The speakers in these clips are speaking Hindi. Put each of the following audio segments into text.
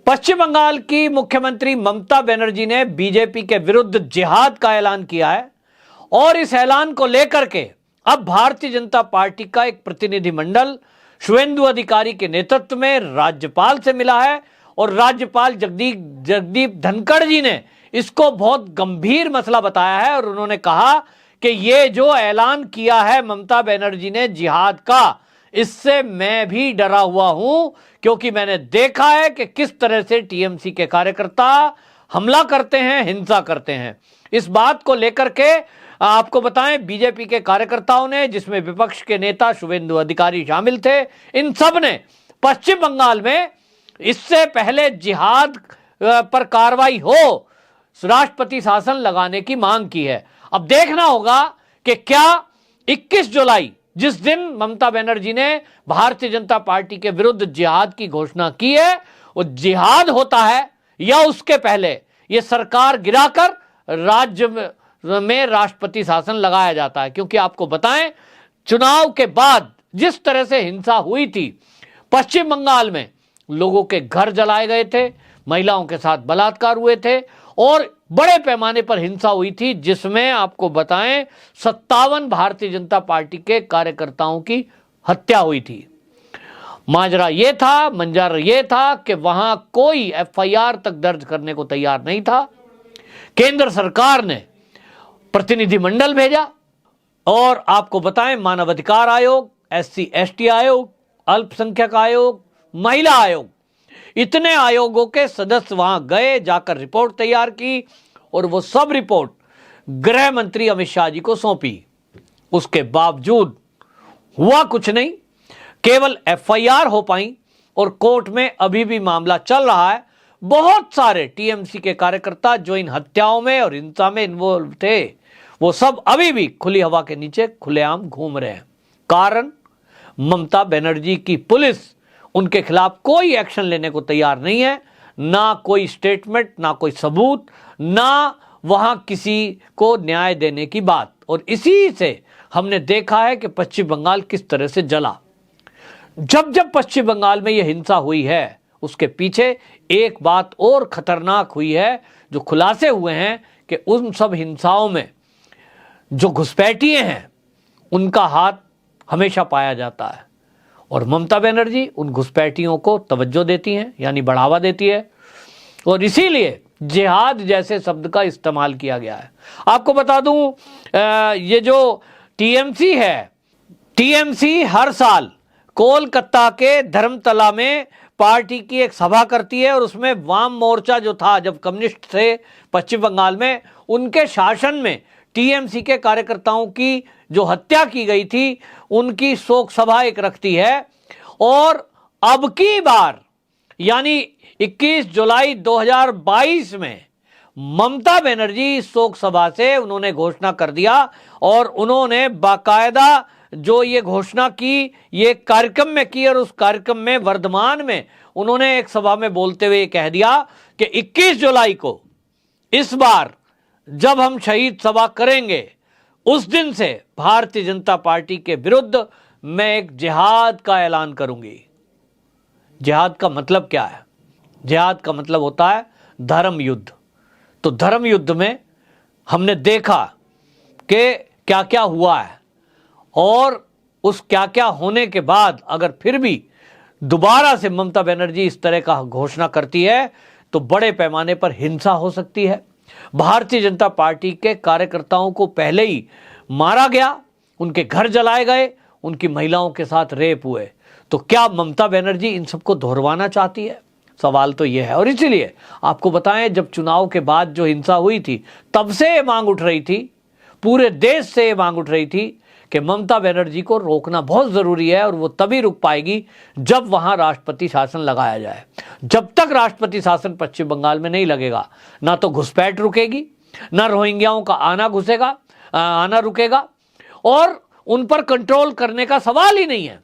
पश्चिम बंगाल की मुख्यमंत्री ममता बनर्जी ने बीजेपी के विरुद्ध जिहाद का ऐलान किया है और इस ऐलान को लेकर के अब भारतीय जनता पार्टी का एक प्रतिनिधिमंडल शुवेंदु अधिकारी के नेतृत्व में राज्यपाल से मिला है और राज्यपाल जगदीप धनखड़ जी ने इसको बहुत गंभीर मसला बताया है और उन्होंने कहा कि ये जो ऐलान किया है ममता बनर्जी ने जिहाद का, इससे मैं भी डरा हुआ हूं क्योंकि मैंने देखा है कि किस तरह से टीएमसी के कार्यकर्ता हमला करते हैं, हिंसा करते हैं। इस बात को लेकर के आपको बताएं, बीजेपी के कार्यकर्ताओं ने, जिसमें विपक्ष के नेता शुवेंदु अधिकारी शामिल थे, इन सब ने पश्चिम बंगाल में इससे पहले जिहाद पर कार्रवाई हो, राष्ट्रपति शासन लगाने की मांग की है। अब देखना होगा कि क्या 21 जुलाई जिस दिन ममता बनर्जी ने भारतीय जनता पार्टी के विरुद्ध जिहाद की घोषणा की है, वो जिहाद होता है या उसके पहले ये सरकार गिराकर राज्य में राष्ट्रपति शासन लगाया जाता है। क्योंकि आपको बताएं, चुनाव के बाद जिस तरह से हिंसा हुई थी पश्चिम बंगाल में, लोगों के घर जलाए गए थे, महिलाओं के साथ बलात्कार हुए थे और बड़े पैमाने पर हिंसा हुई थी, जिसमें आपको बताएं 57 भारतीय जनता पार्टी के कार्यकर्ताओं की हत्या हुई थी। मंजर ये था कि वहां कोई एफआईआर तक दर्ज करने को तैयार नहीं था। केंद्र सरकार ने प्रतिनिधिमंडल भेजा और आपको बताएं, मानवाधिकार आयोग, एससी एसटी आयोग, अल्पसंख्यक आयोग, महिला आयोग, इतने आयोगों के सदस्य वहां गए, जाकर रिपोर्ट तैयार की और वो सब रिपोर्ट गृह मंत्री अमित शाह जी को सौंपी। उसके बावजूद हुआ कुछ नहीं, केवल एफआईआर हो पाई और कोर्ट में अभी भी मामला चल रहा है। बहुत सारे टीएमसी के कार्यकर्ता जो इन हत्याओं में और हिंसा में इन्वॉल्व थे, वो सब अभी भी खुली हवा के नीचे खुलेआम घूम रहे हैं। कारण, ममता बनर्जी की पुलिस उनके खिलाफ कोई एक्शन लेने को तैयार नहीं है, ना कोई स्टेटमेंट, ना कोई सबूत, ना वहां किसी को न्याय देने की बात। और इसी से हमने देखा है कि पश्चिम बंगाल किस तरह से जला। जब पश्चिम बंगाल में यह हिंसा हुई है, उसके पीछे एक बात और खतरनाक हुई है, जो खुलासे हुए हैं कि उन सब हिंसाओं में जो घुसपैठिए हैं उनका हाथ हमेशा पाया जाता है और ममता बनर्जी उन घुसपैठियों को तवज्जो देती हैं, यानी बढ़ावा देती है, और इसीलिए जिहाद जैसे शब्द का इस्तेमाल किया गया है। आपको बता दूं, ये जो टीएमसी है, टीएमसी हर साल कोलकाता के धर्मतला में पार्टी की एक सभा करती है और उसमें वाम मोर्चा जो था, जब कम्युनिस्ट थे पश्चिम बंगाल में, उनके शासन में टीएमसी के कार्यकर्ताओं की जो हत्या की गई थी, उनकी शोक सभा एक रखती है। और अब की बार यानी 21 जुलाई 2022 में ममता बनर्जी शोक सभा से उन्होंने घोषणा कर दिया और उन्होंने बाकायदा जो ये घोषणा की, ये कार्यक्रम में की और उस कार्यक्रम में वर्धमान में उन्होंने एक सभा में बोलते हुए कह दिया कि 21 जुलाई को इस बार जब हम शहीद सभा करेंगे, उस दिन से भारतीय जनता पार्टी के विरुद्ध मैं एक जिहाद का ऐलान करूंगी। जिहाद का मतलब क्या है? जिहाद का मतलब होता है धर्म युद्ध। तो धर्म युद्ध में हमने देखा कि क्या क्या हुआ है और उस क्या क्या होने के बाद अगर फिर भी दोबारा से ममता बनर्जी इस तरह का घोषणा करती है तो बड़े पैमाने पर हिंसा हो सकती है। भारतीय जनता पार्टी के कार्यकर्ताओं को पहले ही मारा गया, उनके घर जलाए गए, उनकी महिलाओं के साथ रेप हुए। तो क्या ममता बनर्जी इन सबको दोहरवाना चाहती है? सवाल तो यह है। और इसीलिए आपको बताएं, जब चुनाव के बाद जो हिंसा हुई थी, तब से ये मांग उठ रही थी, पूरे देश से ये मांग उठ रही थी कि ममता बनर्जी को रोकना बहुत जरूरी है और वो तभी रुक पाएगी जब वहां राष्ट्रपति शासन लगाया जाए। जब तक राष्ट्रपति शासन पश्चिम बंगाल में नहीं लगेगा, ना तो घुसपैठ रुकेगी, ना रोहिंग्याओं का आना रुकेगा और उन पर कंट्रोल करने का सवाल ही नहीं है।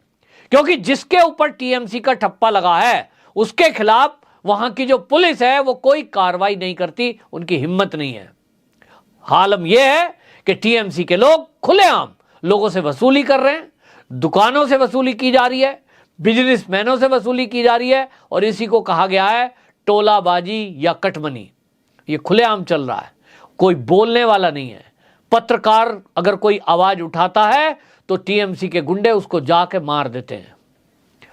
क्योंकि जिसके ऊपर टीएमसी का ठप्पा लगा है, उसके खिलाफ वहां की जो पुलिस है वो कोई कार्रवाई नहीं करती, उनकी हिम्मत नहीं है। हालम यह है कि टीएमसी के लोग खुलेआम लोगों से वसूली कर रहे हैं, दुकानों से वसूली की जा रही है, बिजनेसमैनों से वसूली की जा रही है और इसी को कहा गया है टोलाबाजी या कटमनी, ये खुलेआम चल रहा है। कोई बोलने वाला नहीं है। पत्रकार अगर कोई आवाज उठाता है तो टीएमसी के गुंडे उसको जाके मार देते हैं,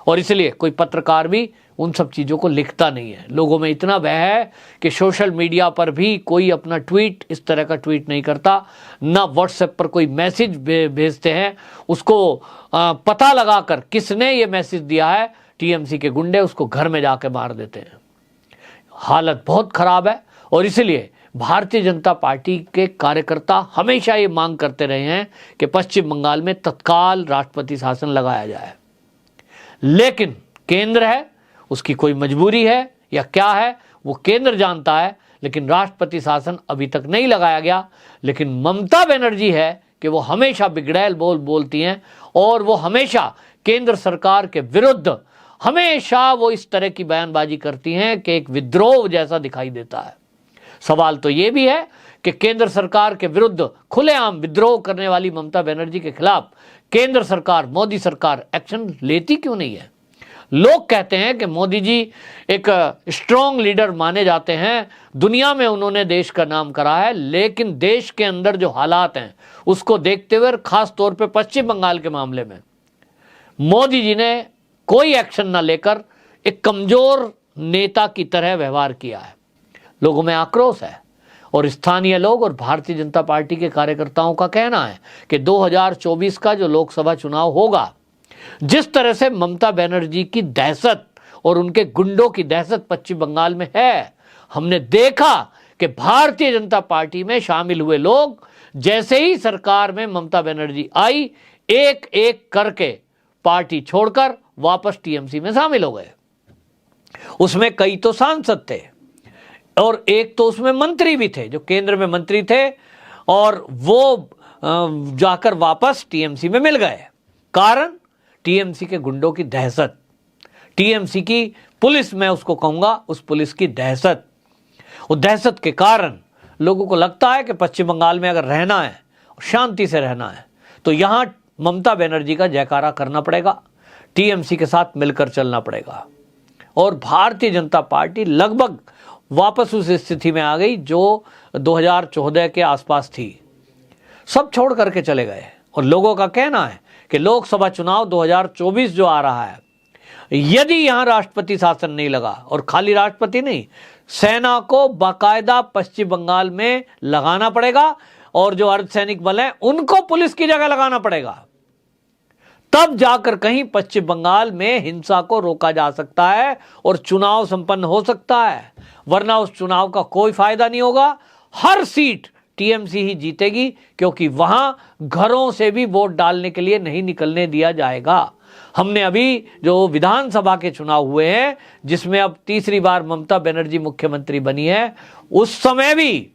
और इसलिए कोई पत्रकार भी उन सब चीजों को लिखता नहीं है। लोगों में इतना भय है कि सोशल मीडिया पर भी कोई अपना ट्वीट इस तरह का ट्वीट नहीं करता, ना व्हाट्सएप पर कोई मैसेज भेजते हैं, उसको पता लगाकर किसने ये मैसेज दिया है, टीएमसी के गुंडे उसको घर में जाके मार देते हैं। हालत बहुत खराब है, और इसलिए भारतीय जनता पार्टी के कार्यकर्ता हमेशा ये मांग करते रहे हैं कि पश्चिम बंगाल में तत्काल राष्ट्रपति शासन लगाया जाए। लेकिन केंद्र है, उसकी कोई मजबूरी है या क्या है वो केंद्र जानता है, लेकिन राष्ट्रपति शासन अभी तक नहीं लगाया गया। लेकिन ममता बनर्जी है कि वो हमेशा बिगड़ैल बोलती हैं, और वो हमेशा केंद्र सरकार के विरुद्ध हमेशा वो इस तरह की बयानबाजी करती हैं कि एक विद्रोह जैसा दिखाई देता है। सवाल तो ये भी है कि केंद्र सरकार के विरुद्ध खुलेआम विद्रोह करने वाली ममता बनर्जी के खिलाफ केंद्र सरकार, मोदी सरकार एक्शन लेती क्यों नहीं है? लोग कहते हैं कि मोदी जी एक स्ट्रॉन्ग लीडर माने जाते हैं, दुनिया में उन्होंने देश का नाम करा है, लेकिन देश के अंदर जो हालात हैं उसको देखते हुए, खास तौर पे पश्चिम बंगाल के मामले में मोदी जी ने कोई एक्शन ना लेकर एक कमजोर नेता की तरह व्यवहार किया है। लोगों में आक्रोश है, और स्थानीय लोग और भारतीय जनता पार्टी के कार्यकर्ताओं का कहना है कि 2024 का जो लोकसभा चुनाव होगा, जिस तरह से ममता बनर्जी की दहशत और उनके गुंडों की दहशत पश्चिम बंगाल में है, हमने देखा कि भारतीय जनता पार्टी में शामिल हुए लोग जैसे ही सरकार में ममता बनर्जी आई, एक एक करके पार्टी छोड़कर वापस टीएमसी में शामिल हो गए। उसमें कई तो सांसद थे, और एक तो उसमें मंत्री भी थे, जो केंद्र में मंत्री थे, और वो जाकर वापस टीएमसी में मिल गए। कारण टीएमसी के गुंडों की दहशत, टीएमसी की पुलिस, मैं उसको कहूंगा उस पुलिस की दहशत। उस दहशत के कारण लोगों को लगता है कि पश्चिम बंगाल में अगर रहना है, शांति से रहना है, तो यहां ममता बनर्जी का जयकारा करना पड़ेगा, टीएमसी के साथ मिलकर चलना पड़ेगा। और भारतीय जनता पार्टी लगभग वापस उस स्थिति में आ गई जो 2014 के आसपास थी। सब छोड़ करके चले गए, और लोगों का कहना है कि लोकसभा चुनाव 2024 जो आ रहा है, यदि यहां राष्ट्रपति शासन नहीं लगा, और खाली राष्ट्रपति नहीं, सेना को बाकायदा पश्चिम बंगाल में लगाना पड़ेगा, और जो अर्धसैनिक बल हैं उनको पुलिस की जगह लगाना पड़ेगा, तब जाकर कहीं पश्चिम बंगाल में हिंसा को रोका जा सकता है और चुनाव संपन्न हो सकता है। वरना उस चुनाव का कोई फायदा नहीं होगा। हर सीट टीएमसी ही जीतेगी, क्योंकि वहां घरों से भी वोट डालने के लिए नहीं निकलने दिया जाएगा। हमने अभी जो विधानसभा के चुनाव हुए हैं, जिसमें अब तीसरी बार ममता बनर्जी मुख्यमंत्री बनी है, उस समय भी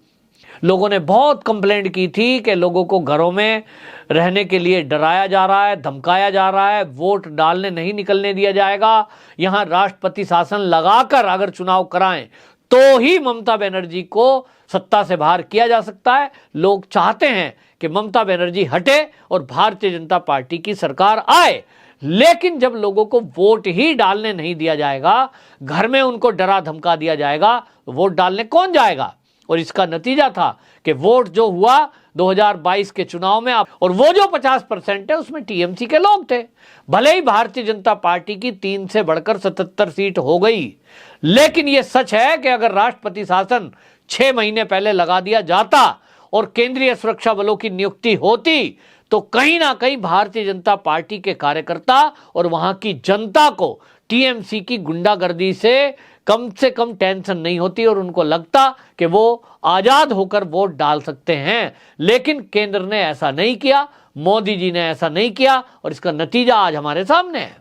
लोगों ने बहुत कंप्लेंट की थी कि लोगों को घरों में रहने के लिए डराया जा रहा है, धमकाया जा रहा है, वोट डालने नहीं निकलने दिया जाएगा, यहां राष्ट्रपति शासन लगाकर अगर चुनाव कराएं तो ही ममता बनर्जी को सत्ता से बाहर किया जा सकता है। लोग चाहते हैं कि ममता बनर्जी हटे और भारतीय जनता पार्टी की सरकार आए, लेकिन जब लोगों को वोट ही डालने नहीं दिया जाएगा, घर में उनको डरा धमका दिया जाएगा, वोट डालने कौन जाएगा? और इसका नतीजा था कि वोट जो हुआ 2022 के चुनाव में, और वो जो 50% है उसमें टीएमसी के लोग थे। भले ही भारतीय जनता पार्टी की 3 से बढ़कर 77 सीट हो गई, लेकिन यह सच है कि अगर राष्ट्रपति शासन 6 महीने पहले लगा दिया जाता और केंद्रीय सुरक्षा बलों की नियुक्ति होती, तो कहीं ना कहीं भारतीय जनता पार्टी के कार्यकर्ता और वहां की जनता को टीएमसी की गुंडागर्दी से कम टेंशन नहीं होती, और उनको लगता कि वो आजाद होकर वोट डाल सकते हैं। लेकिन केंद्र ने ऐसा नहीं किया, मोदी जी ने ऐसा नहीं किया, और इसका नतीजा आज हमारे सामने है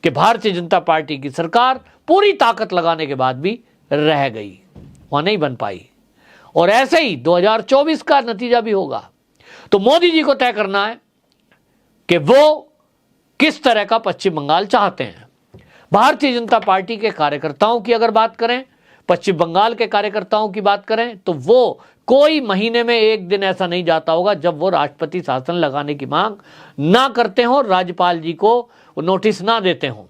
कि भारतीय जनता पार्टी की सरकार पूरी ताकत लगाने के बाद भी रह गई, वहां नहीं बन पाई। और ऐसे ही 2024 का नतीजा भी होगा। तो मोदी जी को तय करना है कि वो किस तरह का पश्चिम बंगाल चाहते हैं। भारतीय जनता पार्टी के कार्यकर्ताओं की अगर बात करें, पश्चिम बंगाल के कार्यकर्ताओं की बात करें, तो वो कोई महीने में एक दिन ऐसा नहीं जाता होगा जब वो राष्ट्रपति शासन लगाने की मांग ना करते हो, राज्यपाल जी को नोटिस ना देते हो।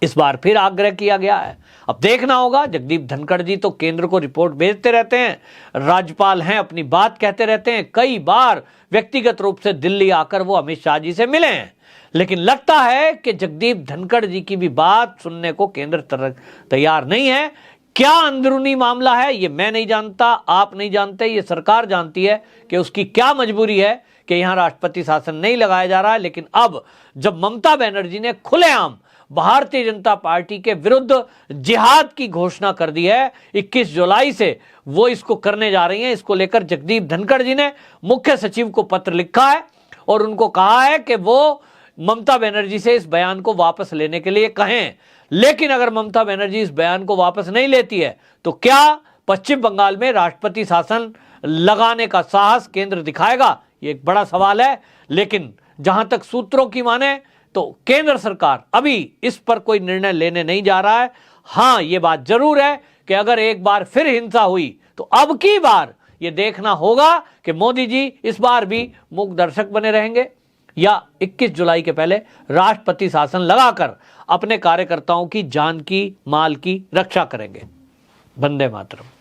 इस बार फिर आग्रह किया गया है, अब देखना होगा। जगदीप धनखड़ जी तो केंद्र को रिपोर्ट भेजते रहते हैं, राज्यपाल हैं, अपनी बात कहते रहते हैं, कई बार व्यक्तिगत रूप से दिल्ली आकर वो अमित शाह जी से मिले हैं, लेकिन लगता है कि जगदीप धनखड़ जी की भी बात सुनने को केंद्र तैयार नहीं है। क्या अंदरूनी मामला है ये मैं नहीं जानता, आप नहीं जानते, ये सरकार जानती है कि उसकी क्या मजबूरी है कि यहां राष्ट्रपति शासन नहीं लगाया जा रहा है। लेकिन अब जब ममता बनर्जी ने खुलेआम भारतीय जनता पार्टी के विरुद्ध जिहाद की घोषणा कर दी है, 21 जुलाई से वो इसको करने जा रही हैं, इसको लेकर जगदीप धनखड़ जी ने मुख्य सचिव को पत्र लिखा है और उनको कहा है कि वो ममता बनर्जी से इस बयान को वापस लेने के लिए कहें। लेकिन अगर ममता बनर्जी इस बयान को वापस नहीं लेती है तो क्या पश्चिम बंगाल में राष्ट्रपति शासन लगाने का साहस केंद्र दिखाएगा? ये एक बड़ा सवाल है। लेकिन जहां तक सूत्रों की माने तो केंद्र सरकार अभी इस पर कोई निर्णय लेने नहीं जा रहा है। हां, ये बात जरूर है कि अगर एक बार फिर हिंसा हुई तो अब की बार ये देखना होगा कि मोदी जी इस बार भी मूक दर्शक बने रहेंगे या 21 जुलाई के पहले राष्ट्रपति शासन लगाकर अपने कार्यकर्ताओं की जान की, माल की रक्षा करेंगे। वंदे मातरम।